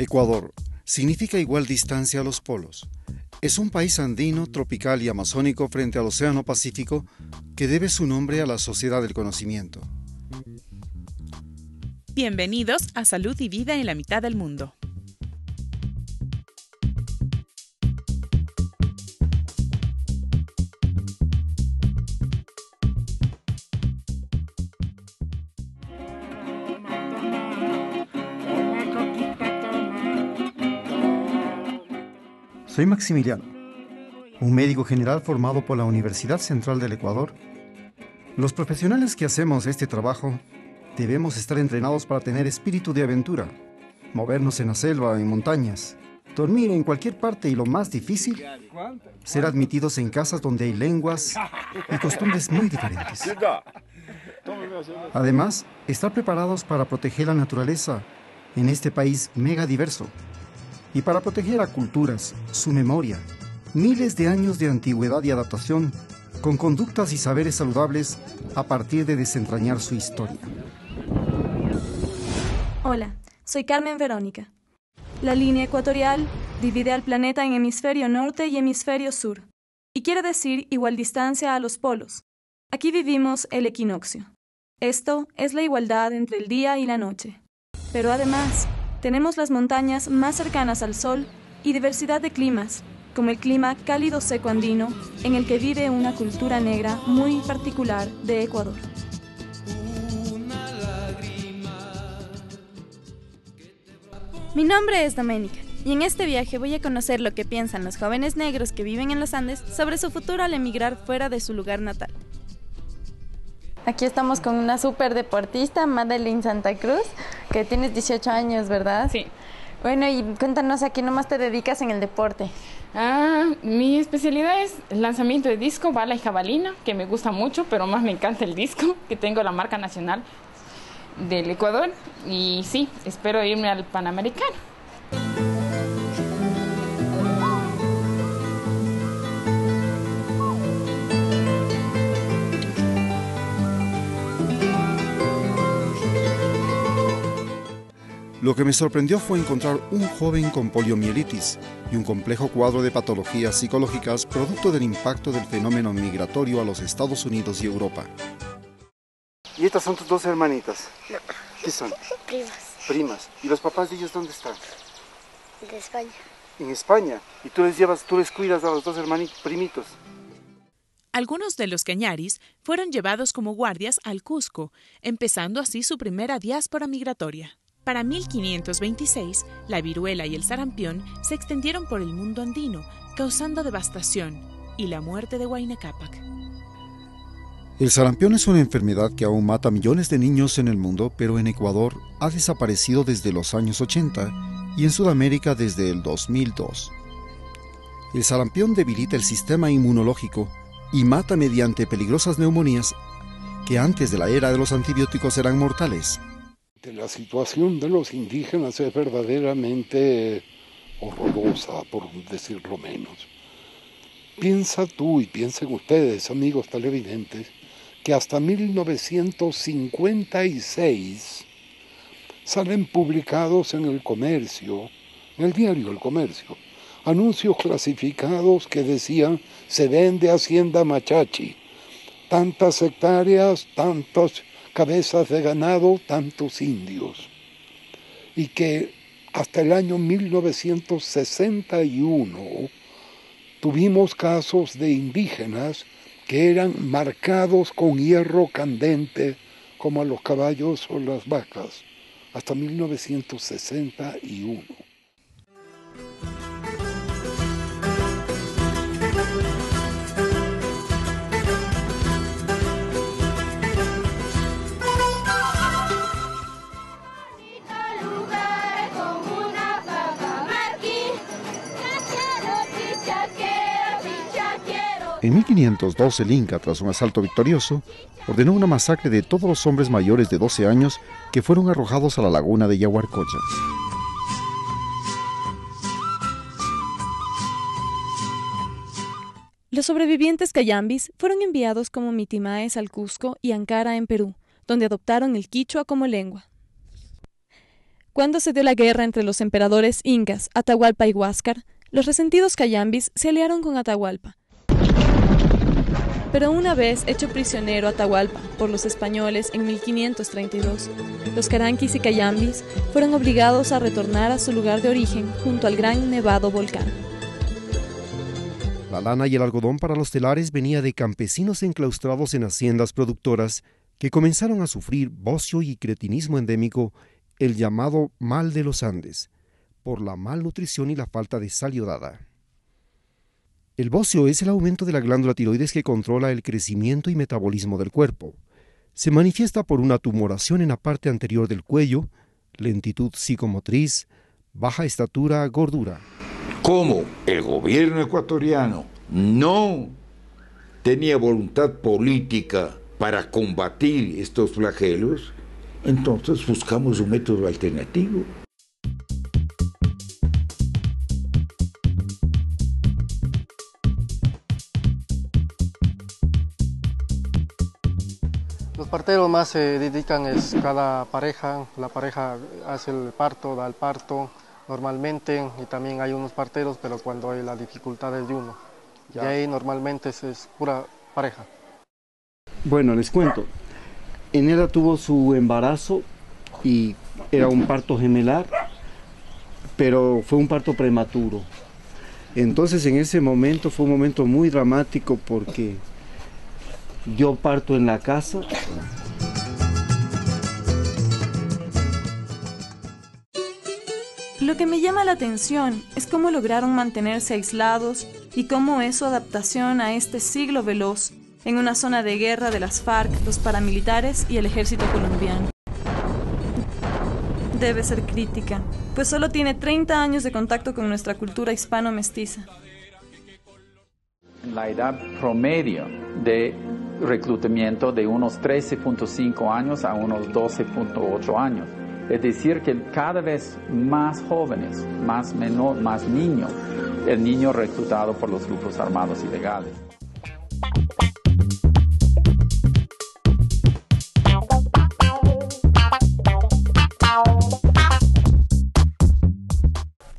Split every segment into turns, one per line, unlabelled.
Ecuador significa igual distancia a los polos. Es un país andino, tropical y amazónico frente al Océano Pacífico que debe su nombre a la Sociedad del Conocimiento.
Bienvenidos a Salud y Vida en la Mitad del Mundo.
Soy Maximiliano, un médico general formado por la Universidad Central del Ecuador. Los profesionales que hacemos este trabajo debemos estar entrenados para tener espíritu de aventura, movernos en la selva, en montañas, dormir en cualquier parte y lo más difícil, ser admitidos en casas donde hay lenguas y costumbres muy diferentes. Además, estar preparados para proteger la naturaleza en este país mega diverso y para proteger a culturas, su memoria, miles de años de antigüedad y adaptación con conductas y saberes saludables a partir de desentrañar su historia.
Hola, soy Carmen Verónica. La línea ecuatorial divide al planeta en hemisferio norte y hemisferio sur, y quiere decir igual distancia a los polos. Aquí vivimos el equinoccio. Esto es la igualdad entre el día y la noche. Pero además, tenemos las montañas más cercanas al sol y diversidad de climas, como el clima cálido seco andino, en el que vive una cultura negra muy particular de Ecuador.
Mi nombre es Doménica, y en este viaje voy a conocer lo que piensan los jóvenes negros que viven en los Andes sobre su futuro al emigrar fuera de su lugar natal.
Aquí estamos con una súper deportista, Madeline Santa Cruz, que tienes 18 años, ¿verdad?
Sí.
Bueno, y cuéntanos, ¿a qué nomás te dedicas en el deporte?
Mi especialidad es el lanzamiento de disco, bala y jabalina, que me gusta mucho, pero más me encanta el disco, que tengo la marca nacional del Ecuador. Y sí, espero irme al Panamericano.
Lo que me sorprendió fue encontrar un joven con poliomielitis y un complejo cuadro de patologías psicológicas producto del impacto del fenómeno migratorio a los Estados Unidos y Europa. ¿Y estas son tus dos hermanitas?
No.
¿Qué son?
Primas.
Primas. ¿Y los papás de ellos dónde están?
De España.
En España. ¿Y tú les cuidas a los dos primitos?
Algunos de los cañaris fueron llevados como guardias al Cusco, empezando así su primera diáspora migratoria. Para 1526, la viruela y el sarampión se extendieron por el mundo andino, causando devastación y la muerte de Huayna Cápac.
El sarampión es una enfermedad que aún mata a millones de niños en el mundo, pero en Ecuador ha desaparecido desde los años 80 y en Sudamérica desde el 2002. El sarampión debilita el sistema inmunológico y mata mediante peligrosas neumonías que antes de la era de los antibióticos eran mortales.
La situación de los indígenas es verdaderamente horrorosa, por decirlo menos. Piensa tú y piensen ustedes, amigos televidentes, que hasta 1956 salen publicados en El Comercio, en el diario El Comercio, anuncios clasificados que decían: se vende Hacienda Machachi, tantas hectáreas, tantas cabezas de ganado, tantos indios. Y que hasta el año 1961 tuvimos casos de indígenas que eran marcados con hierro candente, como a los caballos o las vacas, hasta 1961.
En 1502 el Inca, tras un asalto victorioso, ordenó una masacre de todos los hombres mayores de 12 años que fueron arrojados a la laguna de Yaguarcocha.
Los sobrevivientes cayambis fueron enviados como mitimaes al Cusco y Ankara en Perú, donde adoptaron el quichua como lengua. Cuando se dio la guerra entre los emperadores incas Atahualpa y Huáscar, los resentidos cayambis se aliaron con Atahualpa. Pero una vez hecho prisionero Atahualpa por los españoles en 1532, los caranquis y cayambis fueron obligados a retornar a su lugar de origen junto al gran nevado volcán.
La lana y el algodón para los telares venía de campesinos enclaustrados en haciendas productoras que comenzaron a sufrir bocio y cretinismo endémico, el llamado mal de los Andes, por la malnutrición y la falta de sal iodada. El bocio es el aumento de la glándula tiroides que controla el crecimiento y metabolismo del cuerpo. Se manifiesta por una tumoración en la parte anterior del cuello, lentitud psicomotriz, baja estatura, gordura.
Como el gobierno ecuatoriano no tenía voluntad política para combatir estos flagelos, entonces buscamos un método alternativo.
Los parteros más se dedican es cada pareja, la pareja hace el parto, da el parto normalmente, y también hay unos parteros, pero cuando hay la dificultad es de uno. Y ahí normalmente es pura pareja.
Bueno, les cuento. Enela tuvo su embarazo y era un parto gemelar, pero fue un parto prematuro. Entonces en ese momento fue un momento muy dramático porque yo parto en la casa.
Lo que me llama la atención es cómo lograron mantenerse aislados y cómo es su adaptación a este siglo veloz en una zona de guerra de las FARC, los paramilitares y el ejército colombiano. Debe ser crítica, pues solo tiene 30 años de contacto con nuestra cultura hispano-mestiza.
La edad promedio de reclutamiento de unos 13.5 años a unos 12.8 años. Es decir, que cada vez más jóvenes, más niños, el niño reclutado por los grupos armados ilegales.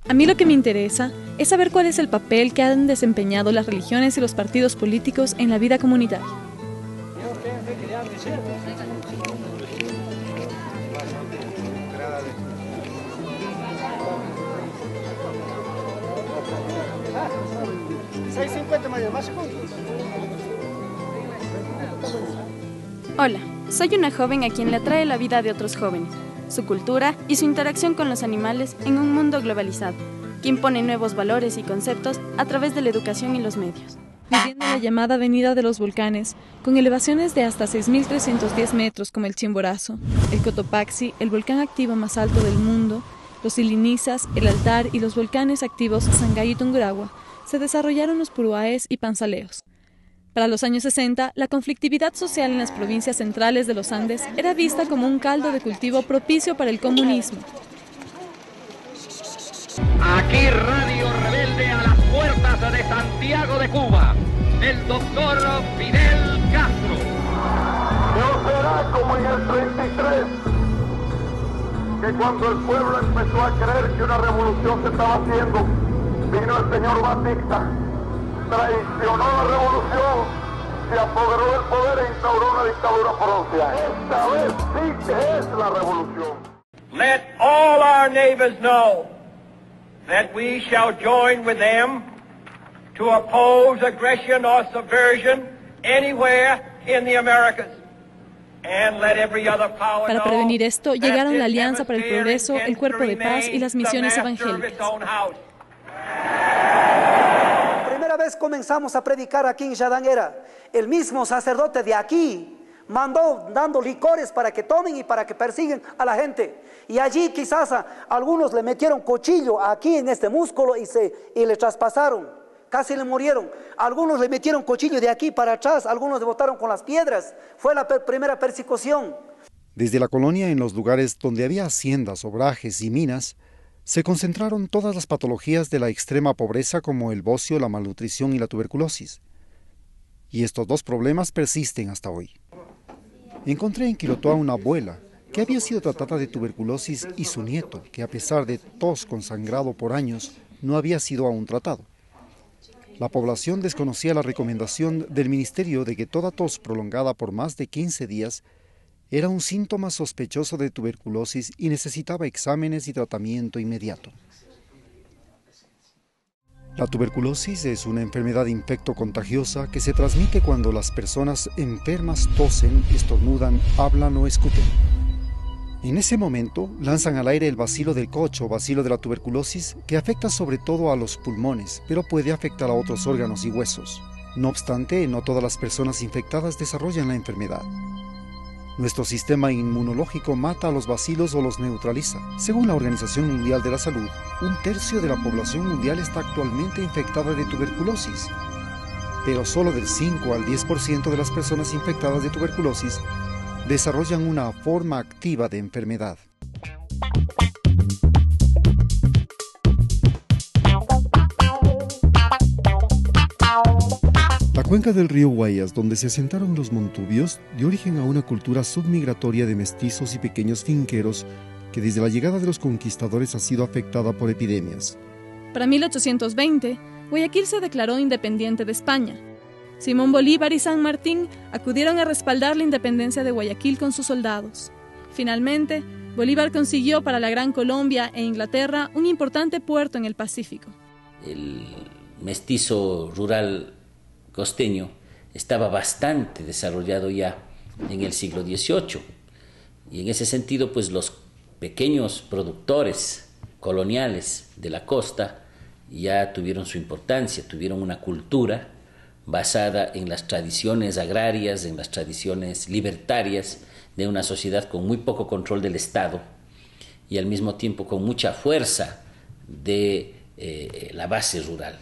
A mí lo que me interesa es saber cuál es el papel que han desempeñado las religiones y los partidos políticos en la vida comunitaria. Hola, soy una joven a quien le atrae la vida de otros jóvenes, su cultura y su interacción con los animales en un mundo globalizado, que impone nuevos valores y conceptos a través de la educación y los medios. Viviendo en la llamada Avenida de los Volcanes, con elevaciones de hasta 6.310 metros como el Chimborazo, el Cotopaxi, el volcán activo más alto del mundo, los Ilinizas, el Altar y los volcanes activos Sangay y Tungurahua, se desarrollaron los puruáes y panzaleos. Para los años 60, la conflictividad social en las provincias centrales de los Andes era vista como un caldo de cultivo propicio para el comunismo.
Aquí Radio Rebelde a las puertas de Santiago de Cuba, el doctor Fidel Castro.
No será como en el 33, que cuando el pueblo empezó a creer que una revolución se estaba haciendo, vino el señor Batista, traicionó la revolución, se apoderó del poder e instauró una dictadura por 11 años. Esta vez sí que es la revolución.
Let all our neighbors know that we shall join with them to oppose aggression or subversion anywhere in the Americas. And let every other power
Para prevenir esto, llegaron la Alianza para el Progreso, el Cuerpo de Paz y las misiones evangélicas.
Primera vez comenzamos a predicar aquí en Yadanguera. El mismo sacerdote de aquí mandó dando licores para que tomen y para que persiguen a la gente. Y allí quizás a algunos le metieron cuchillo aquí en este músculo y le traspasaron. Casi le murieron. Algunos le metieron cuchillo de aquí para atrás, algunos le botaron con las piedras. Fue la primera persecución.
Desde la colonia, en los lugares donde había haciendas, obrajes y minas, se concentraron todas las patologías de la extrema pobreza como el bocio, la malnutrición y la tuberculosis. Y estos dos problemas persisten hasta hoy. Encontré en Quilotoa una abuela que había sido tratada de tuberculosis, y su nieto, que a pesar de tos con sangrado por años, no había sido aún tratado. La población desconocía la recomendación del ministerio de que toda tos prolongada por más de 15 días era un síntoma sospechoso de tuberculosis y necesitaba exámenes y tratamiento inmediato. La tuberculosis es una enfermedad infectocontagiosa que se transmite cuando las personas enfermas tosen, estornudan, hablan o escupen. En ese momento lanzan al aire el bacilo del Koch o bacilo de la tuberculosis, que afecta sobre todo a los pulmones, pero puede afectar a otros órganos y huesos. No obstante, no todas las personas infectadas desarrollan la enfermedad. Nuestro sistema inmunológico mata a los bacilos o los neutraliza. Según la Organización Mundial de la Salud, 1/3 de la población mundial está actualmente infectada de tuberculosis, pero solo del 5 al 10% de las personas infectadas de tuberculosis desarrollan una forma activa de enfermedad. La cuenca del río Guayas, donde se asentaron los montubios, dio origen a una cultura submigratoria de mestizos y pequeños finqueros que desde la llegada de los conquistadores ha sido afectada por epidemias.
Para 1820, Guayaquil se declaró independiente de España. Simón Bolívar y San Martín acudieron a respaldar la independencia de Guayaquil con sus soldados. Finalmente, Bolívar consiguió para la Gran Colombia e Inglaterra un importante puerto en el Pacífico.
El mestizo rural costeño estaba bastante desarrollado ya en el siglo XVIII, y en ese sentido pues los pequeños productores coloniales de la costa ya tuvieron su importancia, tuvieron una cultura basada en las tradiciones agrarias, en las tradiciones libertarias de una sociedad con muy poco control del Estado y al mismo tiempo con mucha fuerza de la base rural.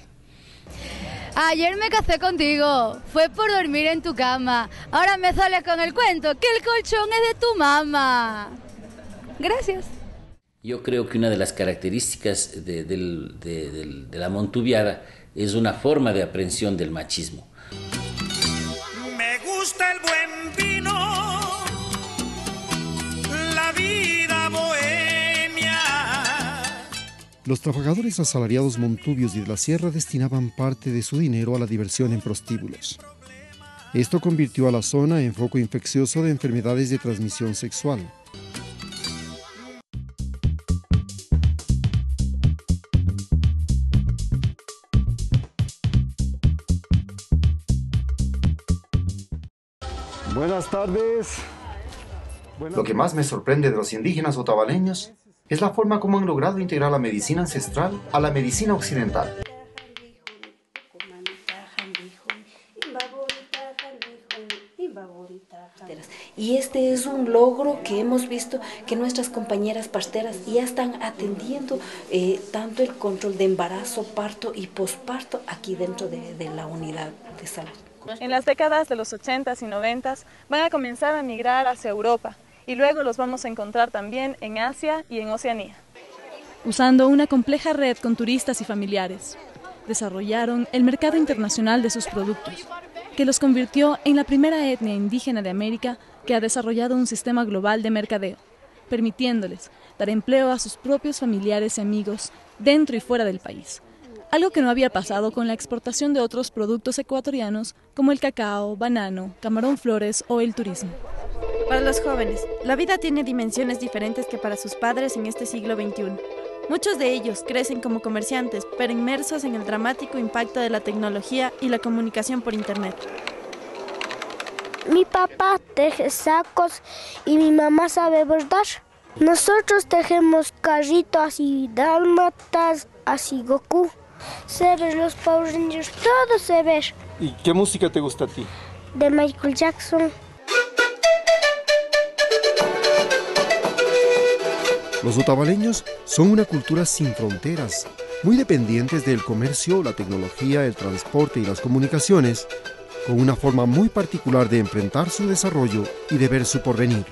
Ayer me casé contigo, fue por dormir en tu cama. Ahora me sales con el cuento que el colchón es de tu mamá. Gracias.
Yo creo que una de las características de la montubiada es una forma de aprehensión del machismo.
Me gusta el buen vino, la vida bohemia.
Los trabajadores asalariados montubios y de la sierra destinaban parte de su dinero a la diversión en prostíbulos. Esto convirtió a la zona en foco infeccioso de enfermedades de transmisión sexual.
Buenas tardes.
Lo que más me sorprende de los indígenas otavaleños es la forma como han logrado integrar la medicina ancestral a la medicina occidental.
Y este es un logro que hemos visto que nuestras compañeras parteras ya están atendiendo tanto el control de embarazo, parto y posparto aquí dentro de la unidad de salud.
En las décadas de los 80s y 90s van a comenzar a migrar hacia Europa y luego los vamos a encontrar también en Asia y en Oceanía. Usando una compleja red con turistas y familiares, desarrollaron el mercado internacional de sus productos, que los convirtió en la primera etnia indígena de América que ha desarrollado un sistema global de mercadeo, permitiéndoles dar empleo a sus propios familiares y amigos dentro y fuera del país. Algo que no había pasado con la exportación de otros productos ecuatorianos como el cacao, banano, camarón flores o el turismo.
Para los jóvenes, la vida tiene dimensiones diferentes que para sus padres en este siglo XXI. Muchos de ellos crecen como comerciantes, pero inmersos en el dramático impacto de la tecnología y la comunicación por Internet.
Mi papá teje sacos y mi mamá sabe bordar. Nosotros tejemos carritos y dálmatas, así Goku. Se ve los Power Rangers, todo se ve.
¿Y qué música te gusta a ti?
De Michael Jackson.
Los otavaleños son una cultura sin fronteras, muy dependientes del comercio, la tecnología, el transporte y las comunicaciones, con una forma muy particular de enfrentar su desarrollo y de ver su porvenir.